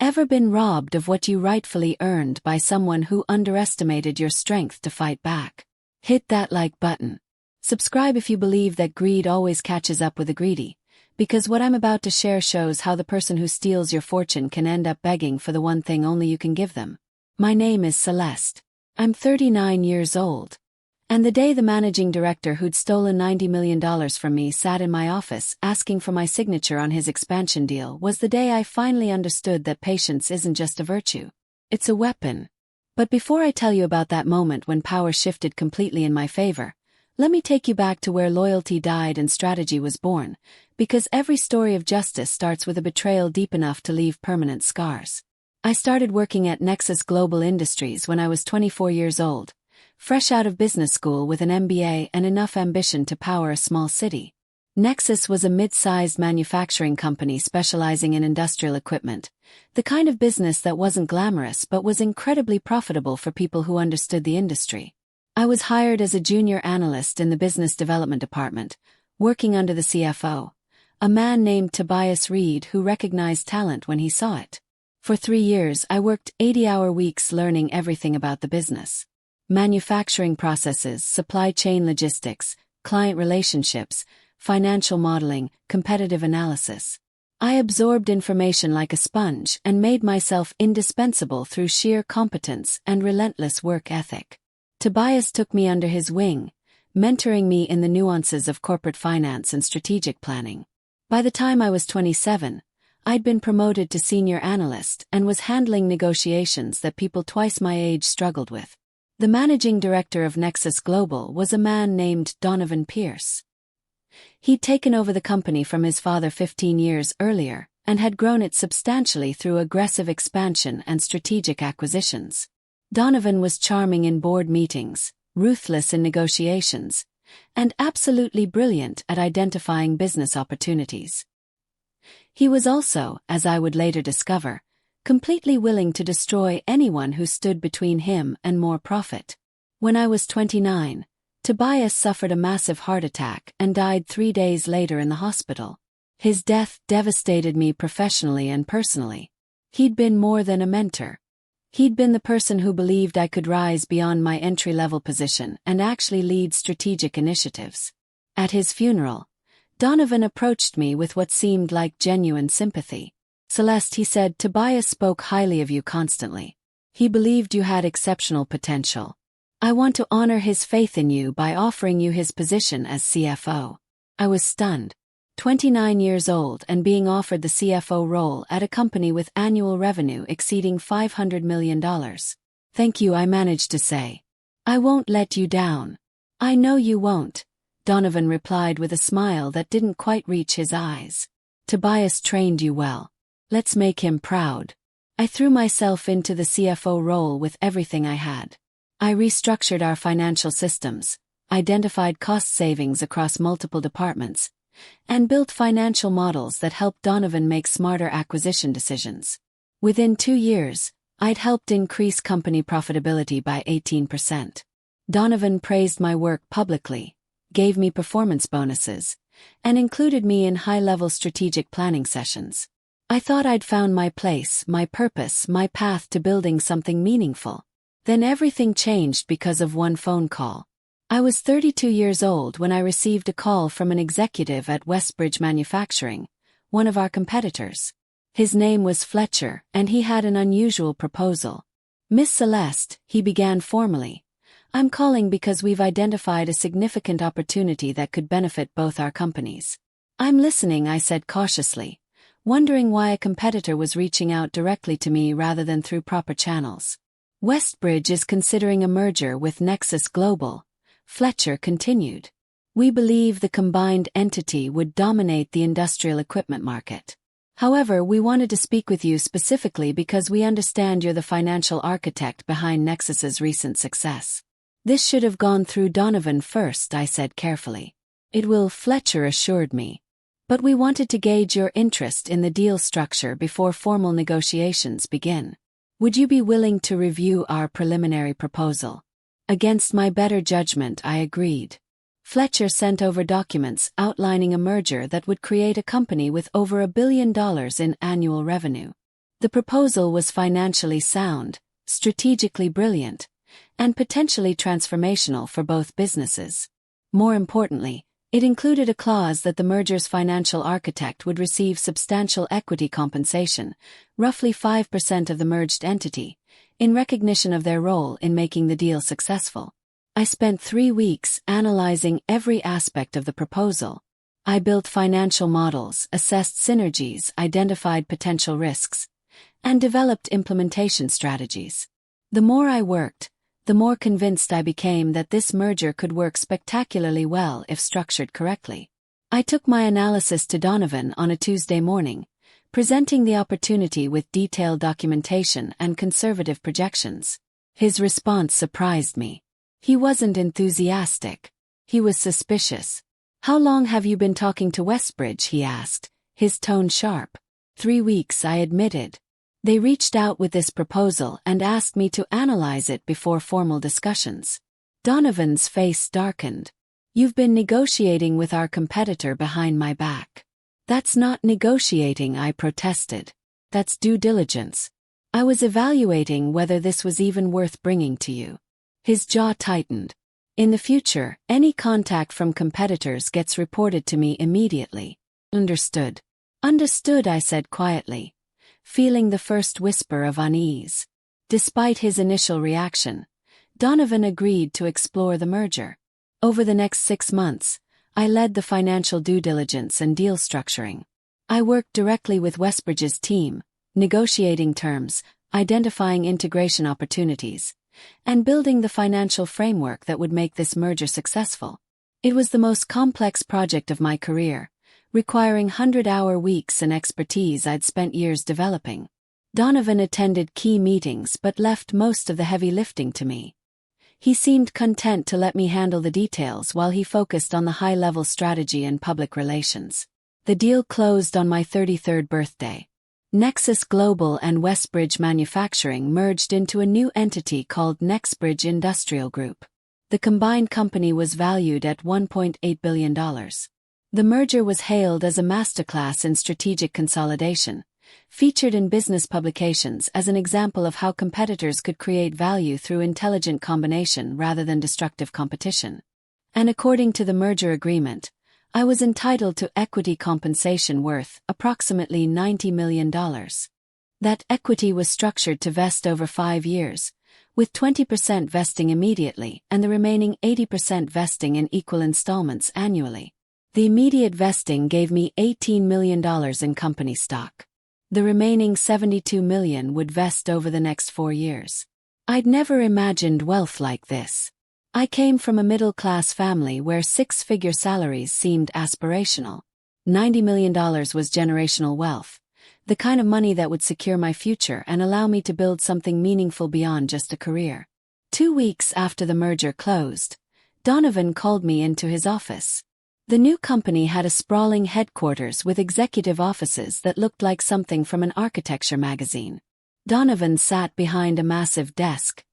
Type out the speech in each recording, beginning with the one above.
Ever been robbed of what you rightfully earned by someone who underestimated your strength to fight back? Hit that like button. Subscribe if you believe that greed always catches up with the greedy, because what I'm about to share shows how the person who steals your fortune can end up begging for the one thing only you can give them. My name is Celeste. I'm 39 years old. And the day the managing director who'd stolen $90 million from me sat in my office asking for my signature on his expansion deal was the day I finally understood that patience isn't just a virtue. It's a weapon. But before I tell you about that moment when power shifted completely in my favor, let me take you back to where loyalty died and strategy was born, because every story of justice starts with a betrayal deep enough to leave permanent scars. I started working at Nexus Global Industries when I was 24 years old, fresh out of business school with an MBA and enough ambition to power a small city. Nexus was a mid-sized manufacturing company specializing in industrial equipment, the kind of business that wasn't glamorous but was incredibly profitable for people who understood the industry. I was hired as a junior analyst in the business development department, working under the CFO, a man named Tobias Reed who recognized talent when he saw it. For 3 years I worked 80-hour weeks learning everything about the business. Manufacturing processes, supply chain logistics, client relationships, financial modeling, competitive analysis. I absorbed information like a sponge and made myself indispensable through sheer competence and relentless work ethic. Tobias took me under his wing, mentoring me in the nuances of corporate finance and strategic planning. By the time I was 27, I'd been promoted to senior analyst and was handling negotiations that people twice my age struggled with. The managing director of Nexus Global was a man named Donovan Pierce. He'd taken over the company from his father 15 years earlier and had grown it substantially through aggressive expansion and strategic acquisitions. Donovan was charming in board meetings, ruthless in negotiations, and absolutely brilliant at identifying business opportunities. He was also, as I would later discover, completely willing to destroy anyone who stood between him and more profit. When I was 29, Tobias suffered a massive heart attack and died 3 days later in the hospital. His death devastated me professionally and personally. He'd been more than a mentor. He'd been the person who believed I could rise beyond my entry-level position and actually lead strategic initiatives. At his funeral, Donovan approached me with what seemed like genuine sympathy. "Celeste," he said, "Tobias spoke highly of you constantly. He believed you had exceptional potential. I want to honor his faith in you by offering you his position as CFO." I was stunned. 29 years old and being offered the CFO role at a company with annual revenue exceeding $500 million. "Thank you," I managed to say. "I won't let you down." "I know you won't," Donovan replied with a smile that didn't quite reach his eyes. "Tobias trained you well. Let's make him proud." I threw myself into the CFO role with everything I had. I restructured our financial systems, identified cost savings across multiple departments, and built financial models that helped Donovan make smarter acquisition decisions. Within 2 years, I'd helped increase company profitability by 18%. Donovan praised my work publicly, gave me performance bonuses, and included me in high-level strategic planning sessions. I thought I'd found my place, my purpose, my path to building something meaningful. Then everything changed because of one phone call. I was 32 years old when I received a call from an executive at Westbridge Manufacturing, one of our competitors. His name was Fletcher, and he had an unusual proposal. "Miss Celeste," he began formally, "I'm calling because we've identified a significant opportunity that could benefit both our companies." "I'm listening," I said cautiously, wondering why a competitor was reaching out directly to me rather than through proper channels. "Westbridge is considering a merger with Nexus Global," Fletcher continued. "We believe the combined entity would dominate the industrial equipment market. However, we wanted to speak with you specifically because we understand you're the financial architect behind Nexus's recent success." "This should have gone through Donovan first," I said carefully. "It will," Fletcher assured me. "But we wanted to gauge your interest in the deal structure before formal negotiations begin. Would you be willing to review our preliminary proposal?" Against my better judgment, I agreed. Fletcher sent over documents outlining a merger that would create a company with over $1 billion in annual revenue. The proposal was financially sound, strategically brilliant, and potentially transformational for both businesses. More importantly, it included a clause that the merger's financial architect would receive substantial equity compensation, roughly 5% of the merged entity, in recognition of their role in making the deal successful. I spent 3 weeks analyzing every aspect of the proposal. I built financial models, assessed synergies, identified potential risks, and developed implementation strategies. The more I worked, the more convinced I became that this merger could work spectacularly well if structured correctly. I took my analysis to Donovan on a Tuesday morning, presenting the opportunity with detailed documentation and conservative projections. His response surprised me. He wasn't enthusiastic. He was suspicious. "How long have you been talking to Westbridge?" he asked, his tone sharp. 3 weeks, I admitted. They reached out with this proposal and asked me to analyze it before formal discussions. Donovan's face darkened. "You've been negotiating with our competitor behind my back." "That's not negotiating," I protested. "That's due diligence. I was evaluating whether this was even worth bringing to you." His jaw tightened. "In the future, any contact from competitors gets reported to me immediately." "Understood." "Understood," I said quietly, feeling the first whisper of unease. Despite his initial reaction, Donovan agreed to explore the merger. Over the next 6 months, I led the financial due diligence and deal structuring. I worked directly with Westbridge's team, negotiating terms, identifying integration opportunities, and building the financial framework that would make this merger successful. It was the most complex project of my career, requiring 100-hour weeks and expertise I'd spent years developing. Donovan attended key meetings but left most of the heavy lifting to me. He seemed content to let me handle the details while he focused on the high-level strategy and public relations. The deal closed on my 33rd birthday. Nexus Global and Westbridge Manufacturing merged into a new entity called Nexbridge Industrial Group. The combined company was valued at $1.8 billion. The merger was hailed as a masterclass in strategic consolidation, featured in business publications as an example of how competitors could create value through intelligent combination rather than destructive competition. And according to the merger agreement, I was entitled to equity compensation worth approximately $90 million. That equity was structured to vest over 5 years, with 20% vesting immediately and the remaining 80% vesting in equal installments annually. The immediate vesting gave me $18 million in company stock. The remaining $72 million would vest over the next 4 years. I'd never imagined wealth like this. I came from a middle-class family where 6-figure salaries seemed aspirational. $90 million was generational wealth, the kind of money that would secure my future and allow me to build something meaningful beyond just a career. 2 weeks after the merger closed, Donovan called me into his office. The new company had a sprawling headquarters with executive offices that looked like something from an architecture magazine. Donovan sat behind a massive desk,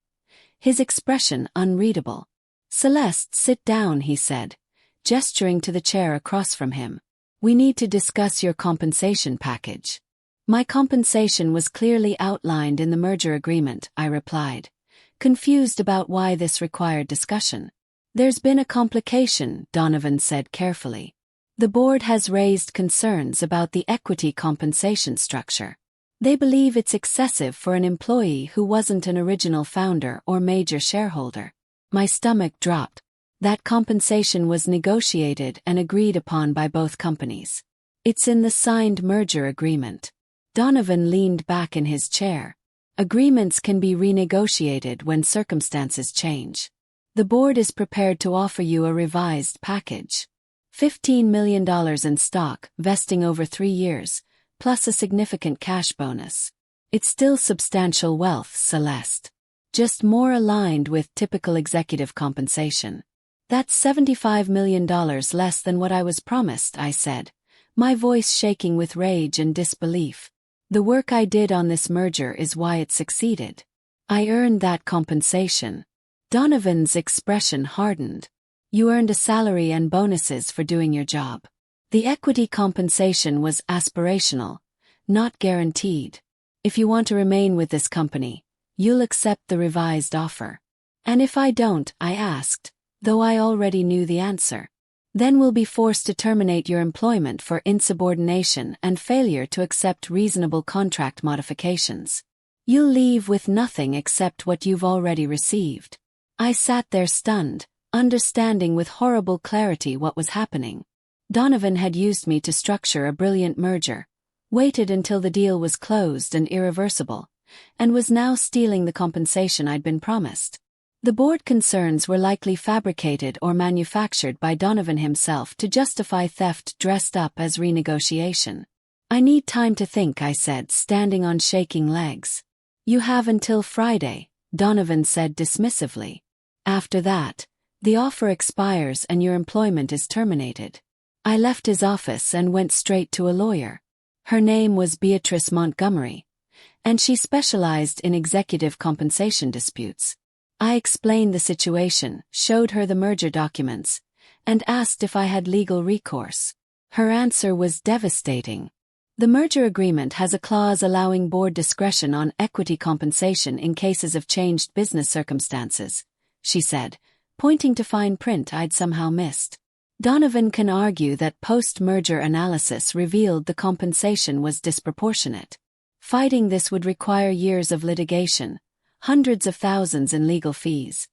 his expression unreadable. "Celeste, sit down," he said, gesturing to the chair across from him. "We need to discuss your compensation package." My compensation was clearly outlined in the merger agreement, I replied, confused about why this required discussion. "There's been a complication," Donovan said carefully. "The board has raised concerns about the equity compensation structure. They believe it's excessive for an employee who wasn't an original founder or major shareholder." My stomach dropped. That compensation was negotiated and agreed upon by both companies. "It's in the signed merger agreement." Donovan leaned back in his chair. "Agreements can be renegotiated when circumstances change. The board is prepared to offer you a revised package. $15 million in stock, vesting over 3 years, plus a significant cash bonus. It's still substantial wealth, Celeste. Just more aligned with typical executive compensation. That's $75 million less than what I was promised," I said, my voice shaking with rage and disbelief. "The work I did on this merger is why it succeeded. I earned that compensation." Donovan's expression hardened. "You earned a salary and bonuses for doing your job. The equity compensation was aspirational, not guaranteed." If you want to remain with this company, you'll accept the revised offer. And if I don't, I asked, though I already knew the answer. Then we'll be forced to terminate your employment for insubordination and failure to accept reasonable contract modifications. You'll leave with nothing except what you've already received. I sat there stunned, understanding with horrible clarity what was happening. Donovan had used me to structure a brilliant merger, waited until the deal was closed and irreversible, and was now stealing the compensation I'd been promised. The board concerns were likely fabricated or manufactured by Donovan himself to justify theft dressed up as renegotiation. I need time to think, I said, standing on shaking legs. You have until Friday, Donovan said dismissively. After that, the offer expires and your employment is terminated. I left his office and went straight to a lawyer. Her name was Beatrice Montgomery, and she specialized in executive compensation disputes. I explained the situation, showed her the merger documents, and asked if I had legal recourse. Her answer was devastating. The merger agreement has a clause allowing board discretion on equity compensation in cases of changed business circumstances, she said, pointing to fine print I'd somehow missed. Donovan can argue that post-merger analysis revealed the compensation was disproportionate. Fighting this would require years of litigation, hundreds of thousands in legal fees,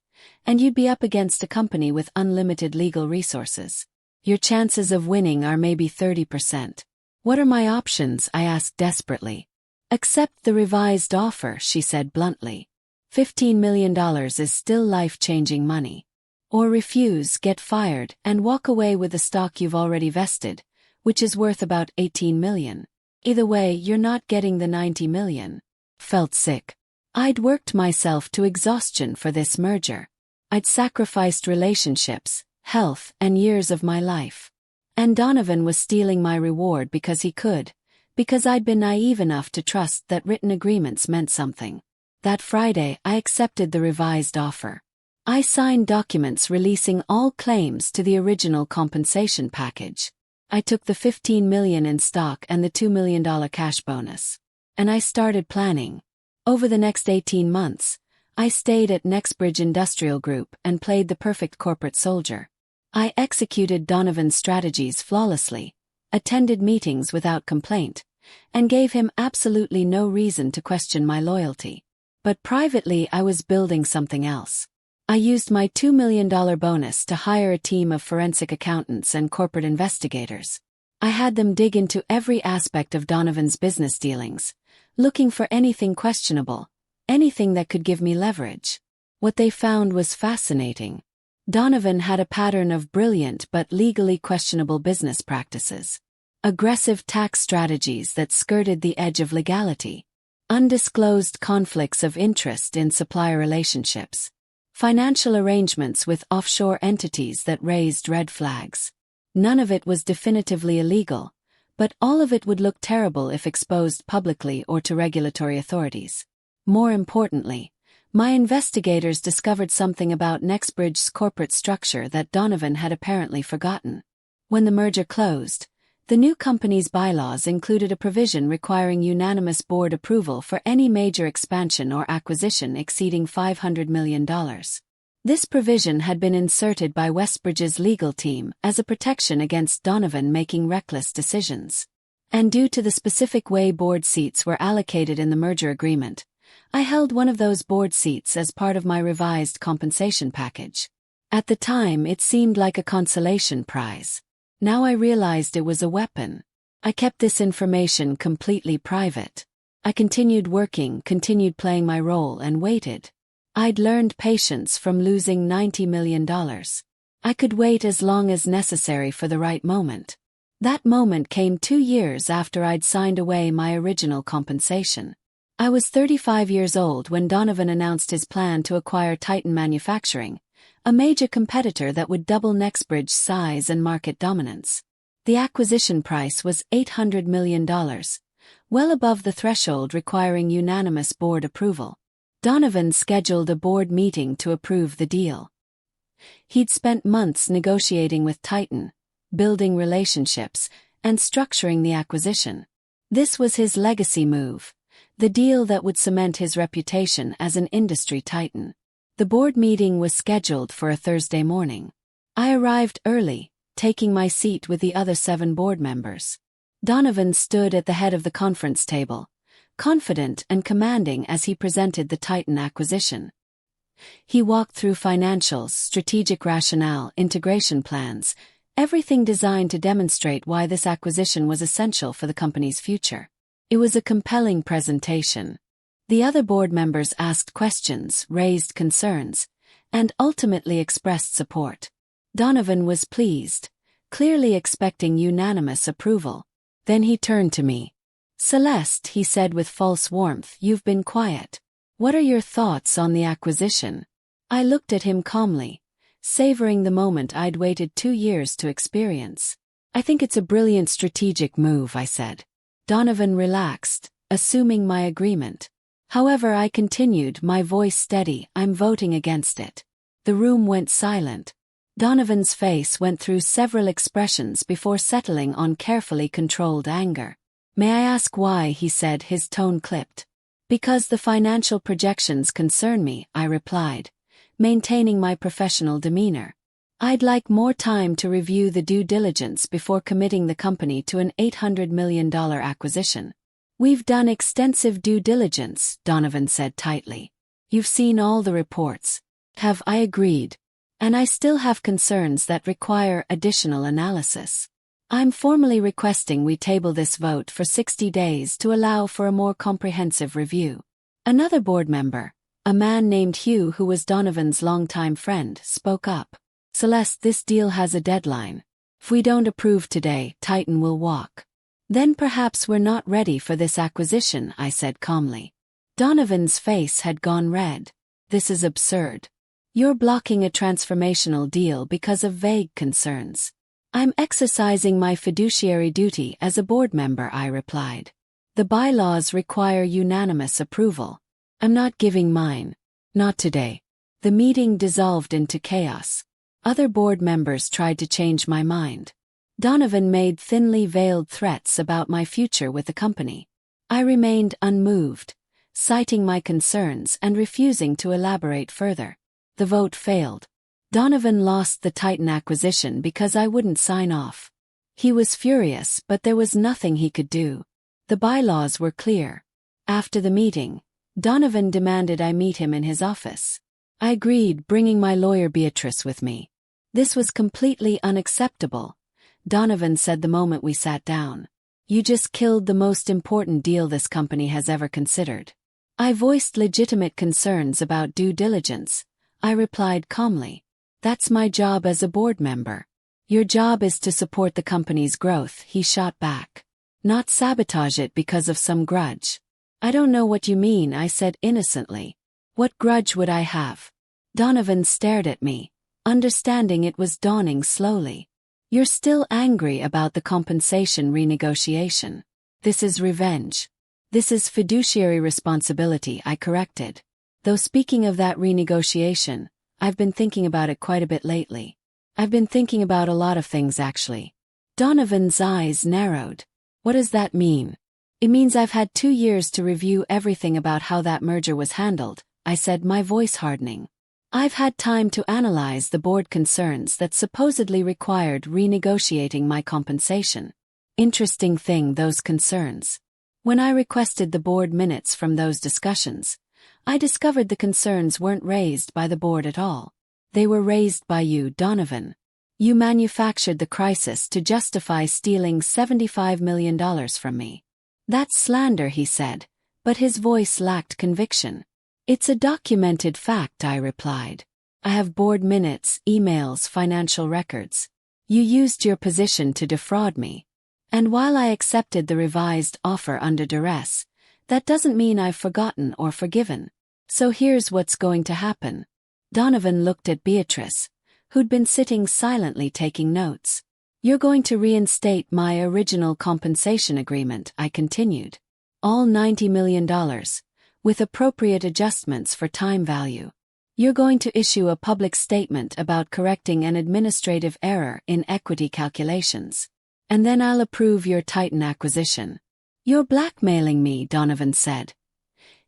and you'd be up against a company with unlimited legal resources. Your chances of winning are maybe 30%. What are my options? I asked desperately. Accept the revised offer, she said bluntly. $15 million is still life-changing money. Or refuse, get fired, and walk away with the stock you've already vested, which is worth about $18 million. Either way, you're not getting the $90 million. Felt sick. I'd worked myself to exhaustion for this merger. I'd sacrificed relationships, health, and years of my life. And Donovan was stealing my reward because he could, because I'd been naive enough to trust that written agreements meant something. That Friday, I accepted the revised offer. I signed documents releasing all claims to the original compensation package. I took the $15 million in stock and the $2 million cash bonus. And I started planning. Over the next 18 months, I stayed at Nexbridge Industrial Group and played the perfect corporate soldier. I executed Donovan's strategies flawlessly, attended meetings without complaint, and gave him absolutely no reason to question my loyalty. But privately, I was building something else. I used my $2 million bonus to hire a team of forensic accountants and corporate investigators. I had them dig into every aspect of Donovan's business dealings, looking for anything questionable, anything that could give me leverage. What they found was fascinating. Donovan had a pattern of brilliant but legally questionable business practices. Aggressive tax strategies that skirted the edge of legality. Undisclosed conflicts of interest in supplier relationships. Financial arrangements with offshore entities that raised red flags. None of it was definitively illegal, but all of it would look terrible if exposed publicly or to regulatory authorities. More importantly, my investigators discovered something about Nexbridge's corporate structure that Donovan had apparently forgotten. When the merger closed, the new company's bylaws included a provision requiring unanimous board approval for any major expansion or acquisition exceeding $500 million. This provision had been inserted by Westbridge's legal team as a protection against Donovan making reckless decisions. And due to the specific way board seats were allocated in the merger agreement, I held one of those board seats as part of my revised compensation package. At the time, it seemed like a consolation prize. Now I realized it was a weapon. I kept this information completely private. I continued working, continued playing my role, and waited. I'd learned patience from losing $90 million. I could wait as long as necessary for the right moment. That moment came 2 years after I'd signed away my original compensation. I was 35 years old when Donovan announced his plan to acquire Titan Manufacturing, a major competitor that would double Nexbridge's size and market dominance. The acquisition price was $800 million, well above the threshold requiring unanimous board approval. Donovan scheduled a board meeting to approve the deal. He'd spent months negotiating with Titan, building relationships, and structuring the acquisition. This was his legacy move, The deal that would cement his reputation as an industry titan. The board meeting was scheduled for a Thursday morning. I arrived early, taking my seat with the other 7 board members. Donovan stood at the head of the conference table, confident and commanding as he presented the Titan acquisition. He walked through financials, strategic rationale, integration plans, everything designed to demonstrate why this acquisition was essential for the company's future. It was a compelling presentation. The other board members asked questions, raised concerns, and ultimately expressed support. Donovan was pleased, clearly expecting unanimous approval. Then he turned to me. "Celeste," he said with false warmth, "you've been quiet. What are your thoughts on the acquisition?" I looked at him calmly, savoring the moment I'd waited 2 years to experience. "I think it's a brilliant strategic move," I said. Donovan relaxed, assuming my agreement. However, I continued, my voice steady, "I'm voting against it." The room went silent. Donovan's face went through several expressions before settling on carefully controlled anger. "May I ask why?" he said, his tone clipped. "Because the financial projections concern me," I replied, maintaining my professional demeanor. "I'd like more time to review the due diligence before committing the company to an $800 million acquisition." "We've done extensive due diligence," Donovan said tightly. "You've seen all the reports." "Have," I agreed. "And I still have concerns that require additional analysis. I'm formally requesting we table this vote for 60 days to allow for a more comprehensive review." Another board member, a man named Hugh who was Donovan's longtime friend, spoke up. "Celeste, this deal has a deadline. If we don't approve today, Titan will walk." "Then perhaps we're not ready for this acquisition," I said calmly. Donovan's face had gone red. "This is absurd. You're blocking a transformational deal because of vague concerns." "I'm exercising my fiduciary duty as a board member," I replied. "The bylaws require unanimous approval. I'm not giving mine. Not today." The meeting dissolved into chaos. Other board members tried to change my mind. Donovan made thinly veiled threats about my future with the company. I remained unmoved, citing my concerns and refusing to elaborate further. The vote failed. Donovan lost the Titan acquisition because I wouldn't sign off. He was furious, but there was nothing he could do. The bylaws were clear. After the meeting, Donovan demanded I meet him in his office. I agreed, bringing my lawyer Beatrice with me. "This was completely unacceptable," Donovan said the moment we sat down. "You just killed the most important deal this company has ever considered." I voiced legitimate concerns about due diligence. I replied calmly. "That's my job as a board member. Your job is to support the company's growth," he shot back. "Not sabotage it because of some grudge." "I don't know what you mean," I said innocently. "What grudge would I have?" Donovan stared at me, understanding it was dawning slowly. "You're still angry about the compensation renegotiation. This is revenge. This is fiduciary responsibility," I corrected. "Though speaking of that renegotiation, I've been thinking about it quite a bit lately. I've been thinking about a lot of things actually." Donovan's eyes narrowed. "What does that mean?" "It means I've had 2 years to review everything about how that merger was handled," I said, my voice hardening. "I've had time to analyze the board concerns that supposedly required renegotiating my compensation. Interesting thing, those concerns. When I requested the board minutes from those discussions, I discovered the concerns weren't raised by the board at all. They were raised by you, Donovan. You manufactured the crisis to justify stealing $75 million from me." "That's slander," he said, but his voice lacked conviction. "It's a documented fact," I replied. "I have board minutes, emails, financial records. You used your position to defraud me. And while I accepted the revised offer under duress, that doesn't mean I've forgotten or forgiven. So here's what's going to happen." Donovan looked at Beatrice, who'd been sitting silently taking notes. "You're going to reinstate my original compensation agreement," I continued. "All $90 million, with appropriate adjustments for time value. You're going to issue a public statement about correcting an administrative error in equity calculations. And then I'll approve your Titan acquisition." "You're blackmailing me," Donovan said,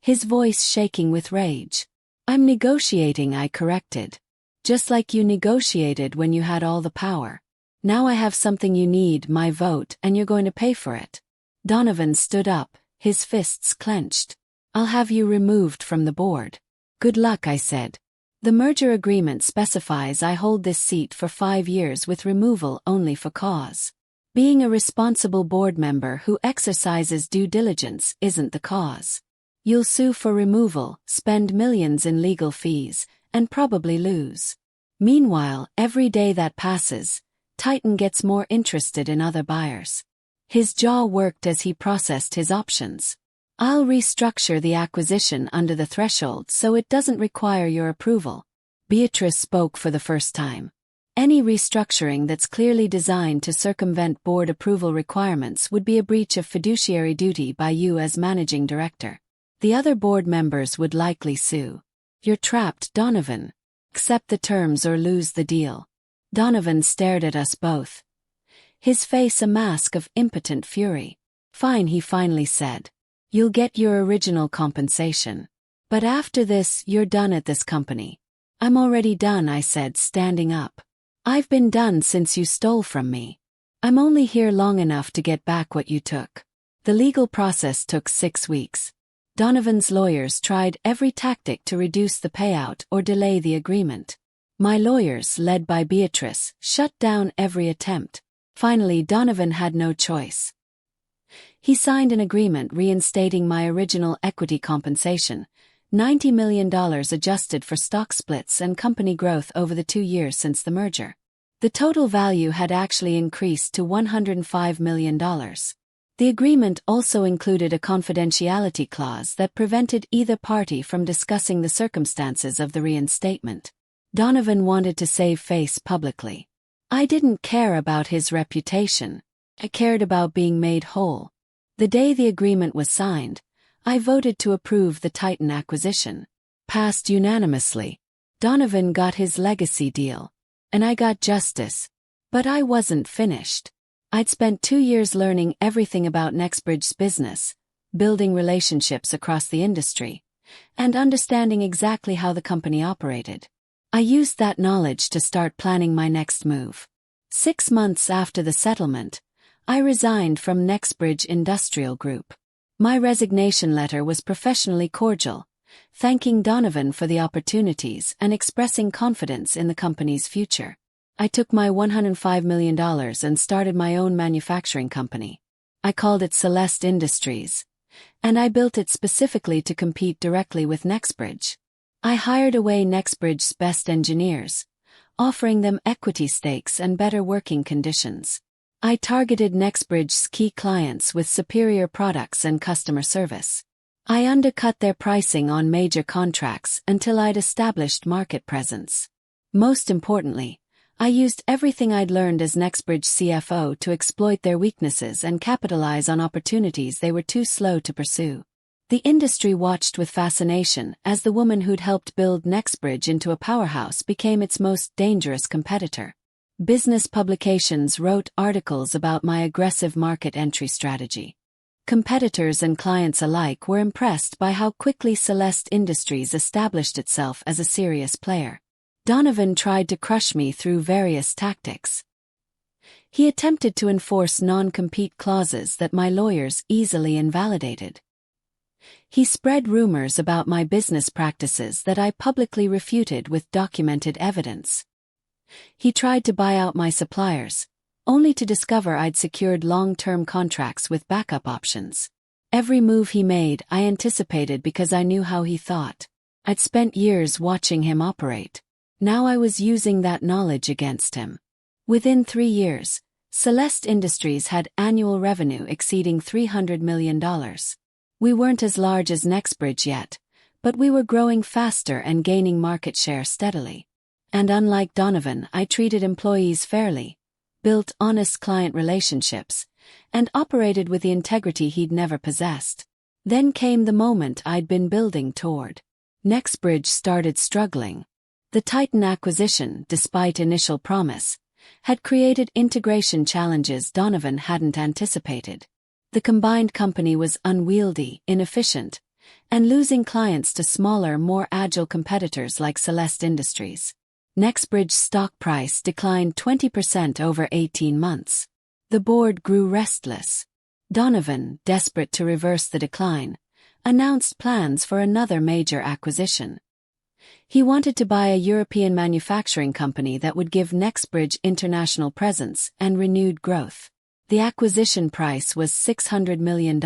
his voice shaking with rage. I'm negotiating, I corrected. Just like you negotiated when you had all the power. Now I have something you need, my vote, and you're going to pay for it. Donovan stood up, his fists clenched. I'll have you removed from the board. Good luck, I said. The merger agreement specifies I hold this seat for 5 years with removal only for cause. Being a responsible board member who exercises due diligence isn't the cause. You'll sue for removal, spend millions in legal fees, and probably lose. Meanwhile, every day that passes, Titan gets more interested in other buyers. His jaw worked as he processed his options. I'll restructure the acquisition under the threshold so it doesn't require your approval. Beatrice spoke for the first time. Any restructuring that's clearly designed to circumvent board approval requirements would be a breach of fiduciary duty by you as managing director. The other board members would likely sue. You're trapped, Donovan. Accept the terms or lose the deal. Donovan stared at us both. His face a mask of impotent fury. Fine, he finally said. You'll get your original compensation. But after this, you're done at this company. I'm already done, I said, standing up. I've been done since you stole from me. I'm only here long enough to get back what you took. The legal process took 6 weeks. Donovan's lawyers tried every tactic to reduce the payout or delay the agreement. My lawyers, led by Beatrice, shut down every attempt. Finally, Donovan had no choice. He signed an agreement reinstating my original equity compensation, $90 million adjusted for stock splits and company growth over the 2 years since the merger. The total value had actually increased to $105 million. The agreement also included a confidentiality clause that prevented either party from discussing the circumstances of the reinstatement. Donovan wanted to save face publicly. I didn't care about his reputation. I cared about being made whole. The day the agreement was signed, I voted to approve the Titan acquisition. Passed unanimously. Donovan got his legacy deal. And I got justice. But I wasn't finished. I'd spent 2 years learning everything about Nexbridge's business, building relationships across the industry, and understanding exactly how the company operated. I used that knowledge to start planning my next move. 6 months after the settlement, I resigned from Nexbridge Industrial Group. My resignation letter was professionally cordial, thanking Donovan for the opportunities and expressing confidence in the company's future. I took my $105 million and started my own manufacturing company. I called it Celeste Industries, and I built it specifically to compete directly with Nexbridge. I hired away Nexbridge's best engineers, offering them equity stakes and better working conditions. I targeted Nexbridge's key clients with superior products and customer service. I undercut their pricing on major contracts until I'd established market presence. Most importantly, I used everything I'd learned as Nexbridge CFO to exploit their weaknesses and capitalize on opportunities they were too slow to pursue. The industry watched with fascination as the woman who'd helped build Nexbridge into a powerhouse became its most dangerous competitor. Business publications wrote articles about my aggressive market entry strategy. Competitors and clients alike were impressed by how quickly Celeste Industries established itself as a serious player. Donovan tried to crush me through various tactics. He attempted to enforce non-compete clauses that my lawyers easily invalidated. He spread rumors about my business practices that I publicly refuted with documented evidence. He tried to buy out my suppliers, only to discover I'd secured long-term contracts with backup options. Every move he made I anticipated because I knew how he thought. I'd spent years watching him operate. Now I was using that knowledge against him. Within 3 years, Celeste Industries had annual revenue exceeding $300 million. We weren't as large as Nexbridge yet, but we were growing faster and gaining market share steadily. And unlike Donovan, I treated employees fairly, built honest client relationships, and operated with the integrity he'd never possessed. Then came the moment I'd been building toward. Nexbridge started struggling. The Titan acquisition, despite initial promise, had created integration challenges Donovan hadn't anticipated. The combined company was unwieldy, inefficient, and losing clients to smaller, more agile competitors like Celeste Industries. Nexbridge's stock price declined 20% over 18 months. The board grew restless. Donovan, desperate to reverse the decline, announced plans for another major acquisition. He wanted to buy a European manufacturing company that would give Nexbridge international presence and renewed growth. The acquisition price was $600 million,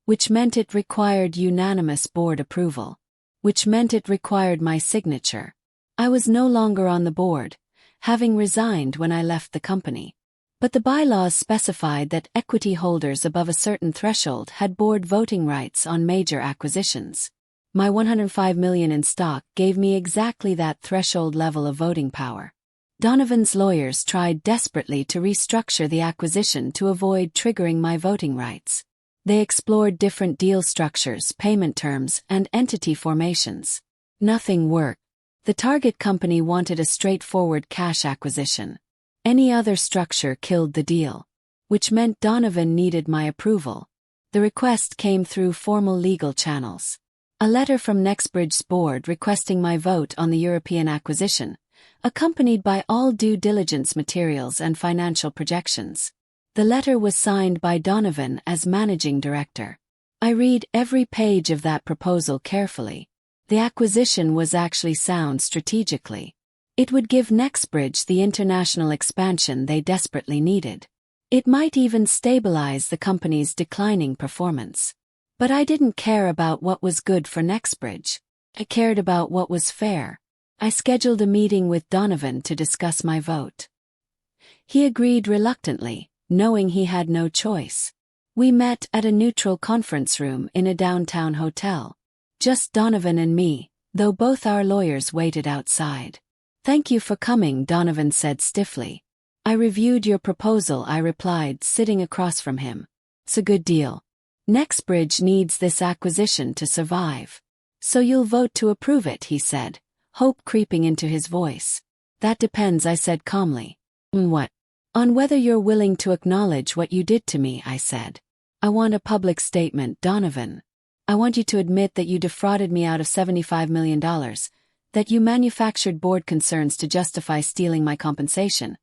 which meant it required unanimous board approval, which meant it required my signature. I was no longer on the board, having resigned when I left the company. But the bylaws specified that equity holders above a certain threshold had board voting rights on major acquisitions. My $105 million in stock gave me exactly that threshold level of voting power. Donovan's lawyers tried desperately to restructure the acquisition to avoid triggering my voting rights. They explored different deal structures, payment terms, and entity formations. Nothing worked. The target company wanted a straightforward cash acquisition. Any other structure killed the deal, which meant Donovan needed my approval. The request came through formal legal channels. A letter from Nexbridge's board requesting my vote on the European acquisition, accompanied by all due diligence materials and financial projections. The letter was signed by Donovan as managing director. I read every page of that proposal carefully. The acquisition was actually sound strategically. It would give Nexbridge the international expansion they desperately needed. It might even stabilize the company's declining performance. But I didn't care about what was good for Nexbridge. I cared about what was fair. I scheduled a meeting with Donovan to discuss my vote. He agreed reluctantly, knowing he had no choice. We met at a neutral conference room in a downtown hotel. Just Donovan and me, though both our lawyers waited outside. "Thank you for coming," Donovan said stiffly. "I reviewed your proposal," I replied, sitting across from him. "It's a good deal. Nexbridge needs this acquisition to survive. So you'll vote to approve it," he said, hope creeping into his voice. "That depends," I said calmly. "What?" "On whether you're willing to acknowledge what you did to me," I said. "I want a public statement, Donovan. I want you to admit that you defrauded me out of $75 million, that you manufactured board concerns to justify stealing my compensation,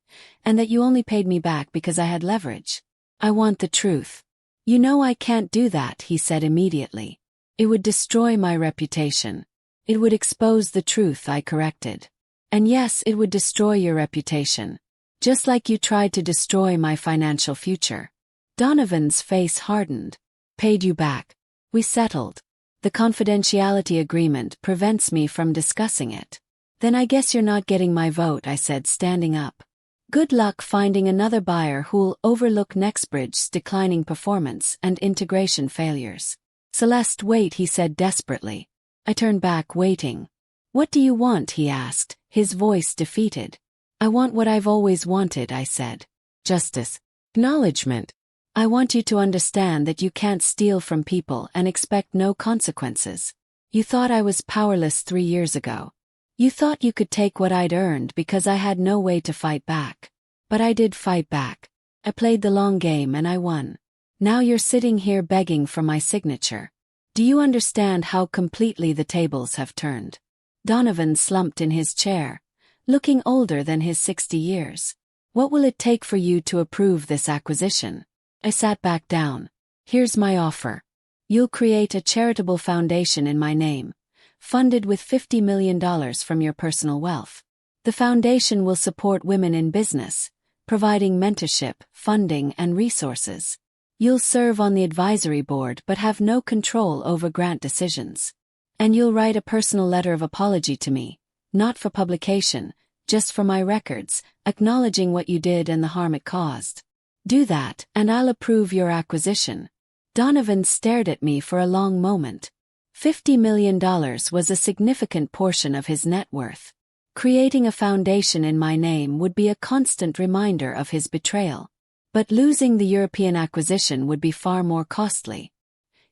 and that you only paid me back because I had leverage. I want the truth." "You know I can't do that," he said immediately. "It would destroy my reputation. It would expose the truth," I corrected. "And yes, it would destroy your reputation. Just like you tried to destroy my financial future." Donovan's face hardened. "Paid you back. We settled. The confidentiality agreement prevents me from discussing it." "Then I guess you're not getting my vote," I said, standing up. "Good luck finding another buyer who'll overlook Nexbridge's declining performance and integration failures." "Celeste, wait," he said desperately. I turned back, waiting. "What do you want?" he asked, his voice defeated. "I want what I've always wanted," I said. "Justice. Acknowledgement. I want you to understand that you can't steal from people and expect no consequences. You thought I was powerless 3 years ago. You thought you could take what I'd earned because I had no way to fight back. But I did fight back. I played the long game and I won. Now you're sitting here begging for my signature. Do you understand how completely the tables have turned?" Donovan slumped in his chair, looking older than his 60 years. "What will it take for you to approve this acquisition?" I sat back down. "Here's my offer. You'll create a charitable foundation in my name, funded with $50 million from your personal wealth. The foundation will support women in business, providing mentorship, funding, and resources. You'll serve on the advisory board but have no control over grant decisions. And you'll write a personal letter of apology to me, not for publication, just for my records, acknowledging what you did and the harm it caused. Do that, and I'll approve your acquisition." Donovan stared at me for a long moment. $50 million was a significant portion of his net worth. Creating a foundation in my name would be a constant reminder of his betrayal. But losing the European acquisition would be far more costly.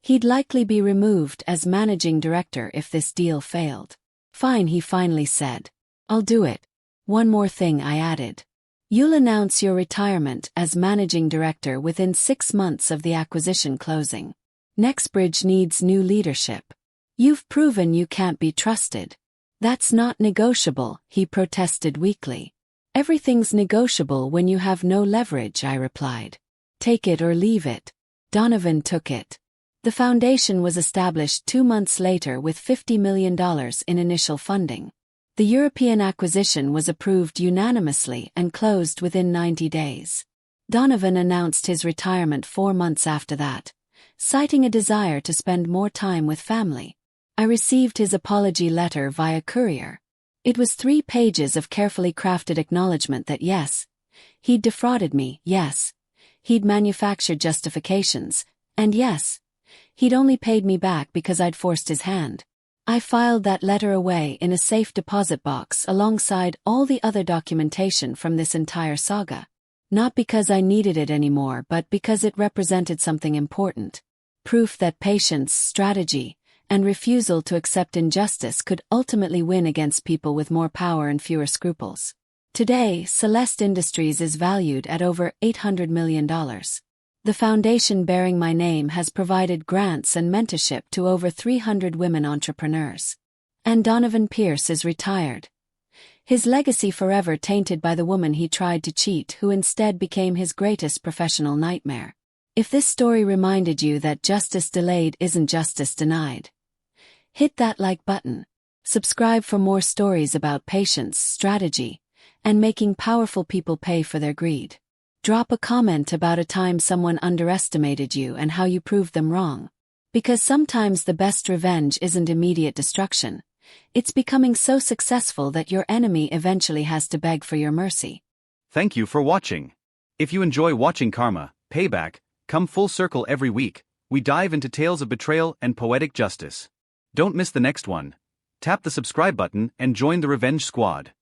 He'd likely be removed as managing director if this deal failed. "Fine," he finally said. "I'll do it. One more thing," I added. "You'll announce your retirement as managing director within 6 months of the acquisition closing. Nextbridge needs new leadership. You've proven you can't be trusted. That's not negotiable, he protested weakly. Everything's negotiable when you have no leverage, I replied. Take it or leave it. Donovan took it. The foundation was established 2 months later with $50 million in initial funding. The European acquisition was approved unanimously and closed within 90 days. Donovan announced his retirement 4 months after that, citing a desire to spend more time with family. I received his apology letter via courier. It was 3 pages of carefully crafted acknowledgement that yes, he'd defrauded me, yes, he'd manufactured justifications, and yes, he'd only paid me back because I'd forced his hand. I filed that letter away in a safe deposit box alongside all the other documentation from this entire saga. Not because I needed it anymore, but because it represented something important. Proof that patience, strategy, and refusal to accept injustice could ultimately win against people with more power and fewer scruples. Today, Celeste Industries is valued at over $800 million. The foundation bearing my name has provided grants and mentorship to over 300 women entrepreneurs. And Donovan Pierce is retired. His legacy forever tainted by the woman he tried to cheat, who instead became his greatest professional nightmare. If this story reminded you that justice delayed isn't justice denied, hit that like button. Subscribe for more stories about patience, strategy, and making powerful people pay for their greed. Drop a comment about a time someone underestimated you and how you proved them wrong. Because sometimes the best revenge isn't immediate destruction. It's becoming so successful that your enemy eventually has to beg for your mercy. Thank you for watching. If you enjoy watching karma, payback, come full circle every week, we dive into tales of betrayal and poetic justice. Don't miss the next one. Tap the subscribe button and join the Revenge Squad.